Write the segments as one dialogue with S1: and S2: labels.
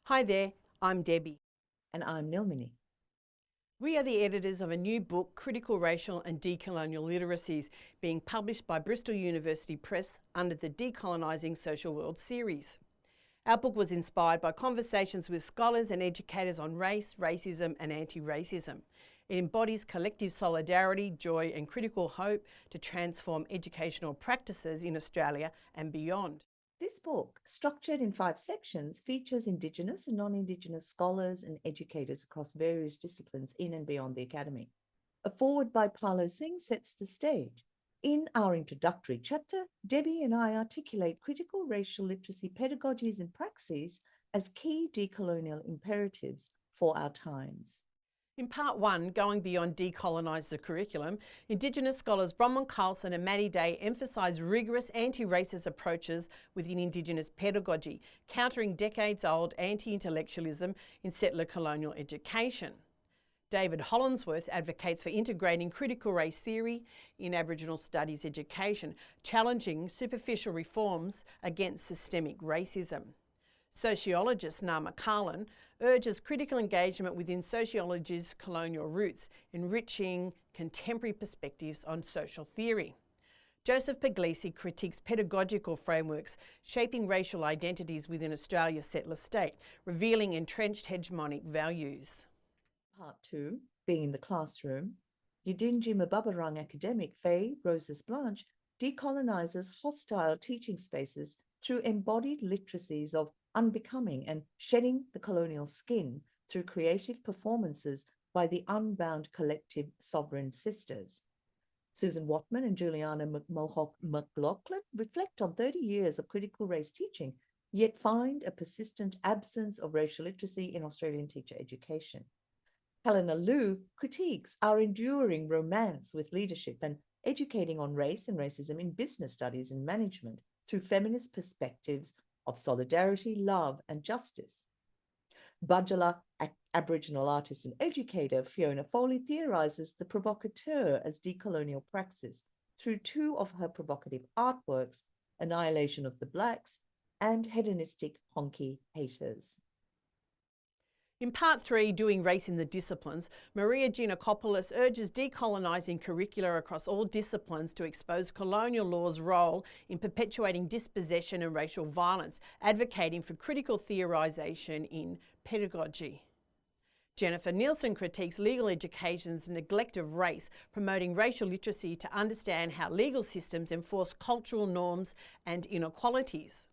S1: Hi there, I'm Debbie.
S2: And I'm Nilmini.
S1: We are the editors of a new book, Critical Racial and Decolonial Literacies, being published by Bristol University Press under the Decolonising Social World series. Our book was inspired by conversations with scholars and educators on race, racism and anti-racism. It embodies collective solidarity, joy and critical hope to transform educational practices in Australia and beyond.
S2: This book, structured in 5 sections, features Indigenous and non-Indigenous scholars and educators across various disciplines in and beyond the academy. A foreword by Paolo Singh sets the stage. In our introductory chapter, Debbie and I articulate critical racial literacy pedagogies and praxis as key decolonial imperatives for our times.
S1: In part 1, Going Beyond Decolonise the Curriculum, Indigenous scholars Bronwyn Carlson and Maddie Day emphasise rigorous anti-racist approaches within Indigenous pedagogy, countering decades-old anti-intellectualism in settler colonial education. David Hollinsworth advocates for integrating critical race theory in Aboriginal studies education, challenging superficial reforms against systemic racism. Sociologist Nama Carlin urges critical engagement within sociology's colonial roots, enriching contemporary perspectives on social theory. Joseph Puglisi critiques pedagogical frameworks shaping racial identities within Australia's settler state, revealing entrenched hegemonic values.
S2: Part 2, Being in the Classroom, Yidinji Mbabarang academic Faye Roses Blanche decolonizes hostile teaching spaces through embodied literacies of unbecoming and shedding the colonial skin through creative performances by the unbound collective sovereign sisters. Susan Watman and Juliana Mohawk McLaughlin reflect on 30 years of critical race teaching, yet find a persistent absence of racial literacy in Australian teacher education. Helena Liu critiques our enduring romance with leadership and educating on race and racism in business studies and management through feminist perspectives of solidarity, love, and justice. Bargallie Aboriginal artist and educator Fiona Foley theorizes the provocateur as decolonial praxis through 2 of her provocative artworks, Annihilation of the Blacks and Hedonistic Honky Haters.
S1: In part 3, Doing Race in the Disciplines, Maria Giannakopoulos urges decolonising curricula across all disciplines to expose colonial law's role in perpetuating dispossession and racial violence, advocating for critical theorisation in pedagogy. Jennifer Nielsen critiques legal education's neglect of race, promoting racial literacy to understand how legal systems enforce cultural norms and inequalities.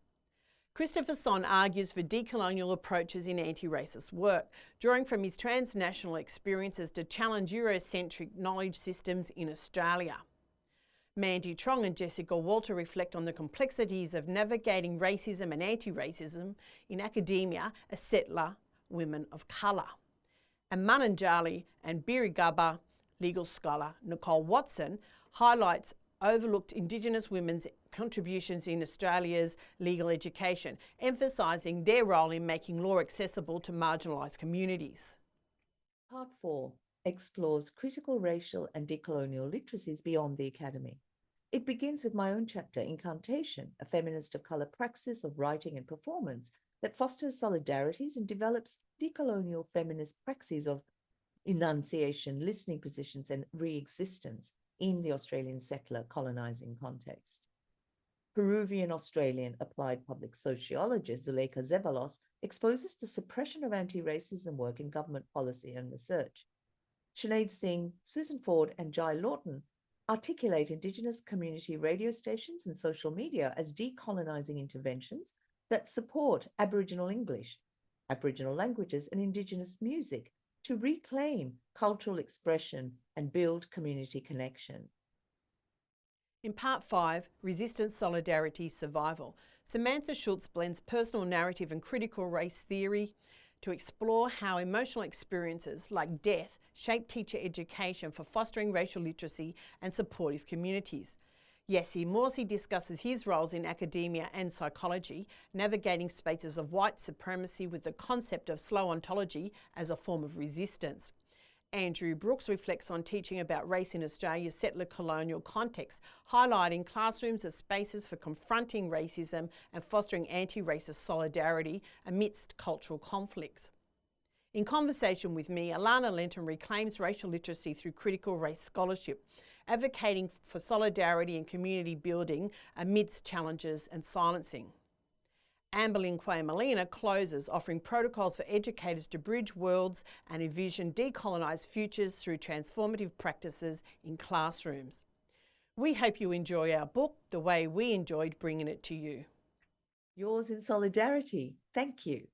S1: Christopher Sonn argues for decolonial approaches in anti-racist work, drawing from his transnational experiences to challenge Eurocentric knowledge systems in Australia. Mandy Trong and Jessica Walter reflect on the complexities of navigating racism and anti-racism in academia as settler women of colour. And Mananjali and Birigaba legal scholar Nicole Watson highlights overlooked Indigenous women's contributions in Australia's legal education, emphasising their role in making law accessible to marginalised communities.
S2: Part 4 explores critical racial and decolonial literacies beyond the academy. It begins with my own chapter, Incantation, a feminist of colour praxis of writing and performance that fosters solidarities and develops decolonial feminist praxis of enunciation, listening positions and re-existence in the Australian settler colonising context. Peruvian-Australian applied public sociologist Zuleika Zeballos exposes the suppression of anti-racism work in government policy and research. Sinead Singh, Susan Ford and Jai Lawton articulate Indigenous community radio stations and social media as decolonising interventions that support Aboriginal English, Aboriginal languages and Indigenous music to reclaim cultural expression and build community connection.
S1: In part 5, Resistance, Solidarity, Survival, Samantha Schultz blends personal narrative and critical race theory to explore how emotional experiences like death shape teacher education for fostering racial literacy and supportive communities. Yessi Morsi discusses his roles in academia and psychology, navigating spaces of white supremacy with the concept of slow ontology as a form of resistance. Andrew Brooks reflects on teaching about race in Australia's settler colonial context, highlighting classrooms as spaces for confronting racism and fostering anti-racist solidarity amidst cultural conflicts. In conversation with me, Alana Lenton reclaims racial literacy through critical race scholarship, advocating for solidarity and community building amidst challenges and silencing. Amberlynn Quay-Molina closes, offering protocols for educators to bridge worlds and envision decolonised futures through transformative practices in classrooms. We hope you enjoy our book the way we enjoyed bringing it to you.
S2: Yours in solidarity. Thank you.